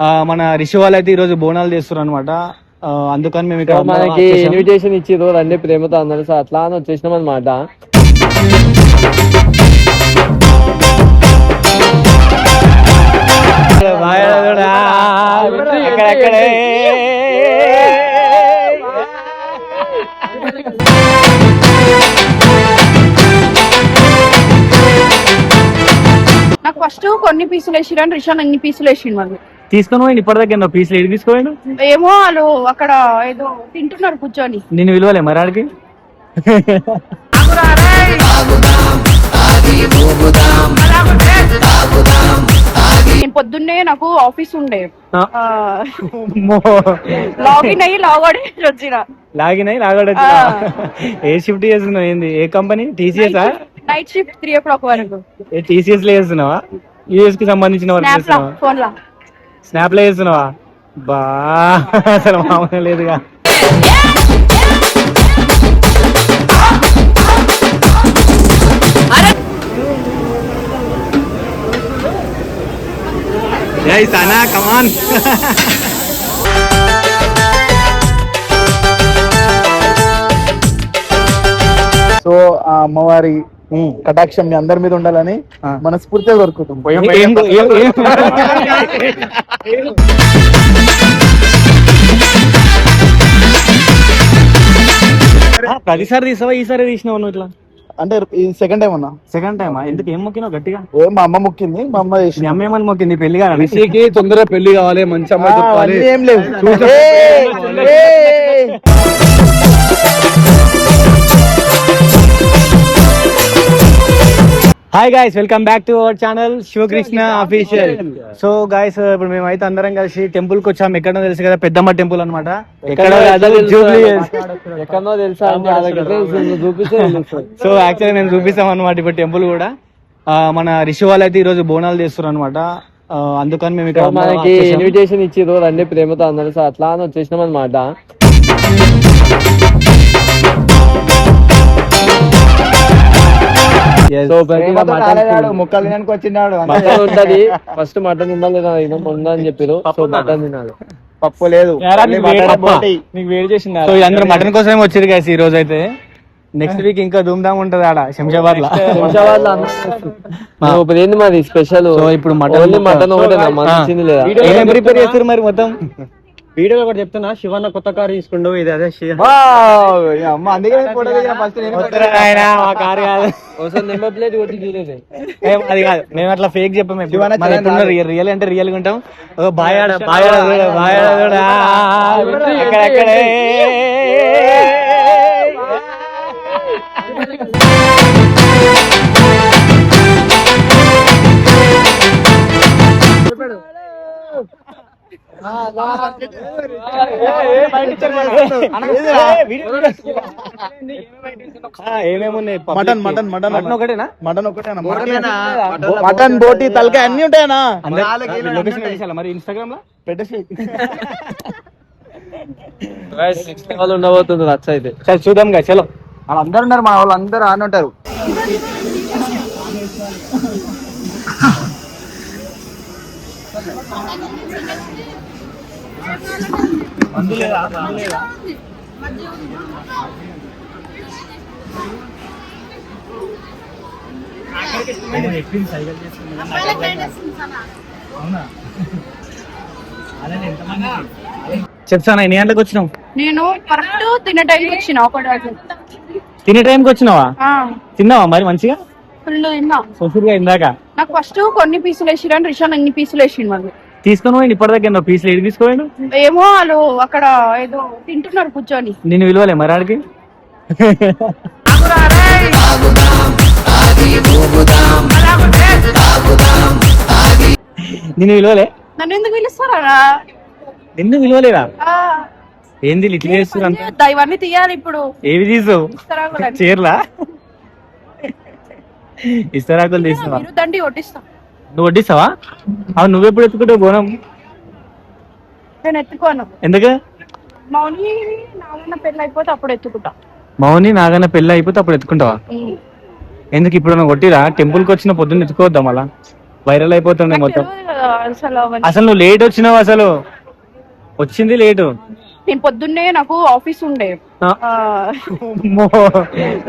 మన రిషి వాళ్ళు అయితే ఈ రోజు బోనాలు చేస్తున్నారు అనమాట. అందుకని మేము ఇక్కడ మనకి ఇన్విటేషన్ ఇచ్చిర్రు రండి ప్రేమతో అందరు, సో అట్లా అని వచ్చేసినాం అనమాట. నాకు ఫస్ట్ కొన్ని పీసులు వేసిరని రిషాన్ అన్ని పీసులు వేసిండు. వాళ్ళు తీసుకొని పోయింది ఇప్పటిదాకా ఎన్నో పీసులు ఎడికి తీసుకోండి. ఏమో వాళ్ళు అక్కడ ఏదో తింటున్నారు కూర్చొని. నేను విలువలే మరి ఆడికి. నేను పొద్దున్నే నాకు ఆఫీస్ ఉండే, లాగిన్ అయ్యి లాగౌట్ వచ్చిన. లాగిన్ అయ్యి లాగౌట్ వచ్చిన. ఏ షిఫ్ట్ చేస్తున్నావు? ఏంది, ఏ company? TCS? Night shift 3 o'clock వరకు. టీసీఎస్ లో చేస్తున్నావా? యూఎస్ కి సంబంధించిన స్నాప్ లో చేస్తున్నావా? బా అసలు మామూలు లేదుగా. సనా కమాన్. సో ఆ అమ్మవారి కటాక్షం మీ అందరి మీద ఉండాలని మనస్ఫూర్తిగా కోరుకుంటాం. ప్రతిసారి తీసావా? ఈసారి తీసినావు నువ్వు ఇట్లా? అంటే సెకండ్ టైం అన్నా. సెకండ్ టైమా? ఎందుకు? ఏం మొక్కినావు గట్టిగా? మా అమ్మ మొక్కింది, మా అమ్మ చేసింది. మీ అమ్మ ఏమని మొక్కింది? పెళ్లి కాదు రిషికి తొందరగా పెళ్లి కావాలి, మంచి అమ్మాయి చెప్పాలి. ఏం లేవు. Hi guys, welcome back to our channel Shivakrishna official. So guys, ఇప్పుడు మేమైతే అందరం కలిసి టెంపుల్ కి వచ్చాము. ఎక్కడో తెలుసు కదా, పెద్దమ్మ టెంపుల్ అనమాట. ఎక్కడో తెలుసా? సో యాక్చువల్గా నేను చూపిస్తాం అనమాట ఇప్పుడు టెంపుల్ కూడా. మన రిషి వాళ్ళు అయితే ఈ రోజు బోనాలు చేస్తున్నారు అనమాట. అందుకని మేము ఇక్కడ మనకి ఇన్విటేషన్ ఇచ్చిర్రు రండి ప్రేమతో అందరు, సో అట్లా అని వచ్చేసినాం అనమాట. మొక్కలు తినడానికి వచ్చినాడు. మటన్ ఉంటది, ఫస్ట్ మటన్ ఉండాలి ఉందని చెప్పారు. సో మటన్ తినాలి. పప్పు లేదు, మీకు వేడి చేసింది. సో అందరూ మటన్ కోసమే వచ్చారు గైస్ ఈ రోజు అయితే. నెక్స్ట్ వీక్ ఇంకా ధూమ్ ధామ్ ఉంటది ఆడ శంషాబాద్ లో. ఏంది మరి స్పెషల్? ఇప్పుడు మటన్ ఒకటి లేదా? ప్రిపేర్ చేస్తారు మరి మొత్తం వీడియోలో కూడా చెప్తున్నా. శివన్న కొత్త కారు తీసుకుండు. ఇది అదే నెంబర్ ప్లేట్ కొట్టి తీయలేదు. అది కాదు, మేము అట్లా ఫేక్ చెప్పాము. రియల్ అంటే రియల్ గా ఉంటాం. బాయాడ అక్కడక్కడే. ఏమేమున్నాయి? మటన్ మటన్ మటన్ మటన్ ఒకటేనా? మటన్ ఒకటేనా? మటన్ బోటి తలకాయ అన్ని ఉంటాయనా? లొకేషన్ మరి ఇన్స్టాగ్రామ్ లో పెట్టేసి ఉండబోతుంది రచ్చ అయితే. సరే చూద్దాం గా. చలో, వాళ్ళందరూ ఉన్నారు, మా వాళ్ళు అందరూ ఆన్ ఉంటారు. చెప్తానా ఎన్ని గంటలకు వచ్చినావు? నేను కరెక్ట్ తినే టైంకి వచ్చిన. తినే టైంకి వచ్చినావా? తిన్నావా మరి మంచిగా? ఫుల్ తిన్నా సొసూరుగా ఇందాక. నాకు ఫస్ట్ కొన్ని పీసులు వేసిరని రిషాన్ అన్ని పీసులు వేసిండు. వాళ్ళు తీసుకొని పోయింది ఇప్పటిదాకా ఎన్నో పీసులు ఎడికి తీసుకోండి. ఏమో వాళ్ళు అక్కడ ఏదో తింటున్నారు కూర్చొని. నేను విలువలే మరి ఆడికి. నిన్ను విలువలే? నన్ను ఎందుకు పిలుస్తారా? నిన్ను విలువలేదా? ఏంది ఇట్లా చేస్తున్నారు? ఇవన్నీ తీయాలి ఇప్పుడు. ఏవి తీసావు? చీరలా? ఇస్తరాకులు తీసినావా? దండి కొట్టిస్తా. నువ్వు వడ్డిస్తావా? అవును, నువ్వెప్పుడు ఎత్తుకుంటావు బోనం? నేను ఎత్తుకోను. ఎందుకు? మౌని నాగన్న పెళ్ళి అయిపోతే అప్పుడు ఎత్తుకుంటా. మౌని నాగన్న పెళ్ళి అయిపోతే అప్పుడు ఎత్తుకుంటావా? ఎందుకు? ఇప్పుడు నువ్వు కొట్టిరా? టెంపుల్ కి వచ్చిన పొద్దున్న ఎత్తుకోవద్దాం అలా? వైరల్ అయిపోతుండే నాకు మొత్తం. తెలియదు కదా అసలు అవన్నీ. అసలు నువ్వు లేట్ వచ్చినావు, అసలు వచ్చింది లేటు. నేను పొద్దున్నే నాకు ఆఫీస్ ఉండే ఆ.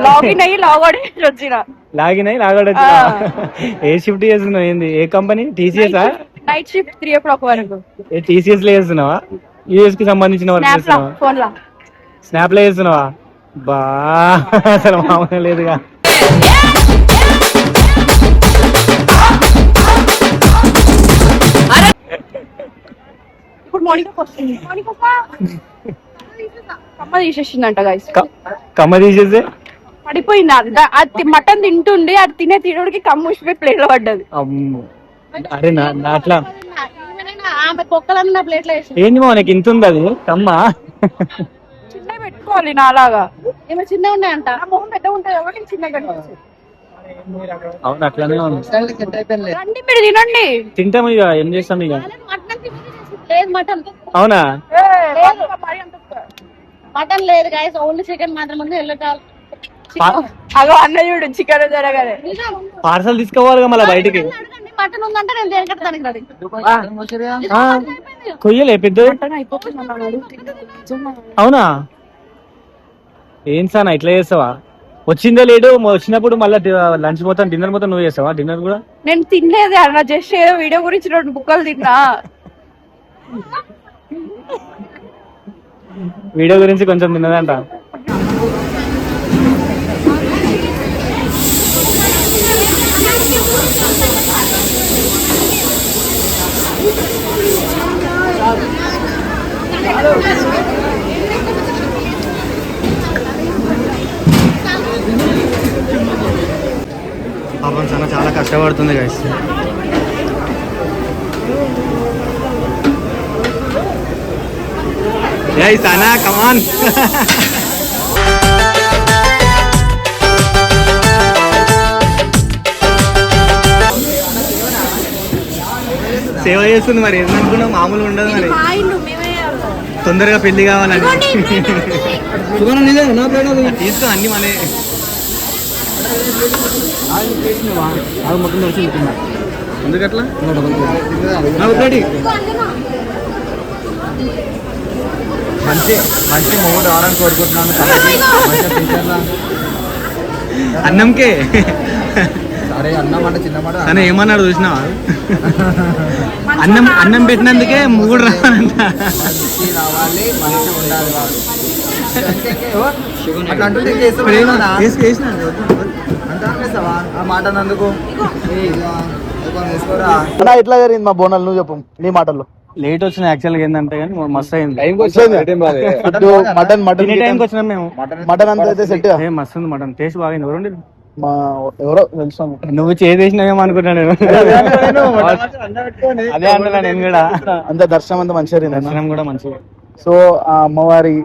లాగిన్ అయ్యి లాగౌట్ అయ్యి వచ్చిన. లాగినాయి లాగడ ఏ షిఫ్ట్ చేస్తున్నావు, ఏంది ఏ company? TCS night shift 3 o'clock వరకు. ఏ టీసీఎస్ లో చేస్తున్నావా? యూఎస్ కి సంబంధించిన వర్క్ స్నాప్ లా చేస్తున్నావా? ఫోన్ లా. స్నాప్ లో చేస్తున్నావా? బా అసలు మామూలు లేదుగా. ఇప్పుడు మోనికా వస్తుంది. కమ్మ తీసేసిందంట గైస్. కమ్మ తీసేస్తే పడిపోయింది. అది మటన్ తింటుండే, అది తినే తినడికి కమ్మ ఉసిపోయి ప్లేట్ లో పడ్డది. అమ్మో. అరే నా అట్లా ఆమె పొక్కలన్నీ నా ప్లేట్ లో వేసి. ఏంది మనకి ఇంత ఉంది అది కమ్మ? చిన్న పెట్టుకోవాలి నాలాగా. ఏమో చిన్న ఉన్నాయంట. నా మొహం పెద్ద ఉంటుంది కాబట్టి చిన్నగా కనిపిస్తుంది. అవును అట్లానే ఉంది. రండి మీరు తినండి. తింటాం ఇక, ఏం చేస్తాం ఇక. మటన్ అవునా? మటన్ లేదు గైస్, ఓన్లీ చికెన్ మాత్రం ఉంది. వెళ్ళటాలు అగో అన్న చూడు చికెన్ జరగాలి. పార్సల్ తీసుకోవాలి మళ్ళీ బయటికి. మటన్ ఉందంటే నేను దేనికట్టడానికి రెడీ. కొయ్యలే పెద్ద. అవునా? ఏం సార్ ఇట్లా చేస్తావా? వచ్చిందే లేడు, వచ్చినప్పుడు మళ్ళీ లంచ్ మొత్తం డిన్నర్ మొత్తం నువ్వు చేస్తావా? డిన్నర్ కూడా నేను తినలేదు అన్న, జస్ట్ ఏదో వీడియో గురించి 2 బుక్కలు తిన్నా. వీడియో గురించి కొంచెం తిన్నదంట. పాపం సన చాలా కష్టపడుతుంది guys. Hey Sana, come on. సేవ చేస్తుంది మరి, ఏమనుకున్నావు? మామూలు ఉండదు మరి, తొందరగా పెళ్లి కావాలని. తీసుకో అన్ని మనే. ఎందుకట్లా? మంచి మంచి మూడు రావాలని కోరుకుంటున్నాను. అన్నంకే సరే అన్నం అంటే చిన్న మాట. తను ఏమన్నాడు చూసినావా? అన్నం పెట్టినందుకే 3 రావాలంట. మంచి రావాలి, మంచి ఉండాలి వాళ్ళు. అట్లా అంటూ అంటావా ఆ మాట నందుకు? ఎట్లా జరిగింది మా బోనాలు, నువ్వు చెప్పు నీ మాటల్లో. లేట్ వచ్చిన యాక్చువల్ గా ఏంటంటే కానీ మస్తు అయింది. మటన్ మటన్ తినే టైంకి వచ్చినాం మేము. మటన్ అంతా అయితే సెట్. మస్తు ఉంది మటన్, టేస్ట్ బాగా ఎవరండి? మా ఎవరో తెలుసు. నువ్వు చేసేసినావేమో అనుకున్నా నేను. అదే అంటున్నా నేను కూడా. అంత దర్శనం అంతా మంచిగా దర్శనం కూడా మంచిగా. సో ఆ అమ్మవారి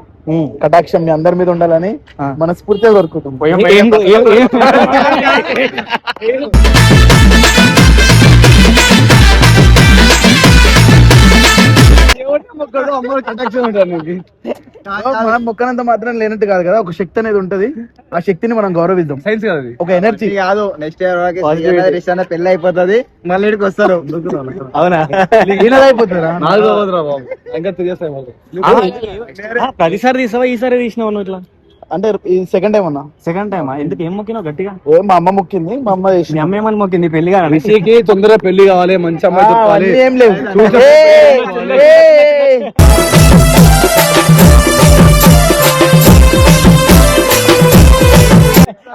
కటాక్షం మీ అందరి మీద ఉండాలని మనస్ఫూర్తిగా కోరుకుంటాం. మనం మొక్కనంత మాత్రం లేనట్టు కాదు కదా, ఒక శక్తి అనేది ఉంటది. ఆ శక్తిని మనం గౌరవిద్దాం. సైన్స్ కాదు, ఒక ఎనర్జీ కాదు. నెక్స్ట్ ఇయర్ పెళ్లి అయిపోతుంది, మళ్ళీ ఇక్కడికి వస్తారు. అవునా? అయిపోతారా? ప్రతిసారి తీసావా? ఈసారి తీసినావు నువ్వు ఇట్లా? అంటే సెకండ్ టైం అన్నా. సెకండ్ టైమా? ఎందుకు? ఏం మొక్కినావు గట్టిగా? మా అమ్మ మొక్కింది, మా అమ్మ చేసి. మీ అమ్మ ఏమని మొక్కింది? పెళ్లి కాదు, తొందరగా పెళ్లి కావాలి, మంచి అమ్మాయి చెప్పాలి. ఏం లేవు.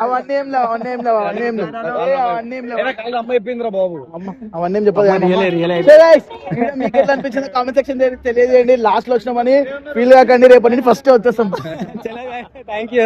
అవన్నీ ఏం లేవు, అవన్నీ ఏం లేవు, అవన్నీ ఏం లేవు, అవన్నీ ఏం లేవు. అమ్మాయి అయిపోయిందిరా బాబు. అవన్నీ ఏం చెప్పదు. మీకు ఎట్లా అనిపించింది కామెంట్ సెక్షన్ తెలియజేయండి. లాస్ట్ లో వచ్చినామని ఫీల్ కాకండి, రేపటి నుండి ఫస్ట్ వచ్చేస్తాం. Thank you.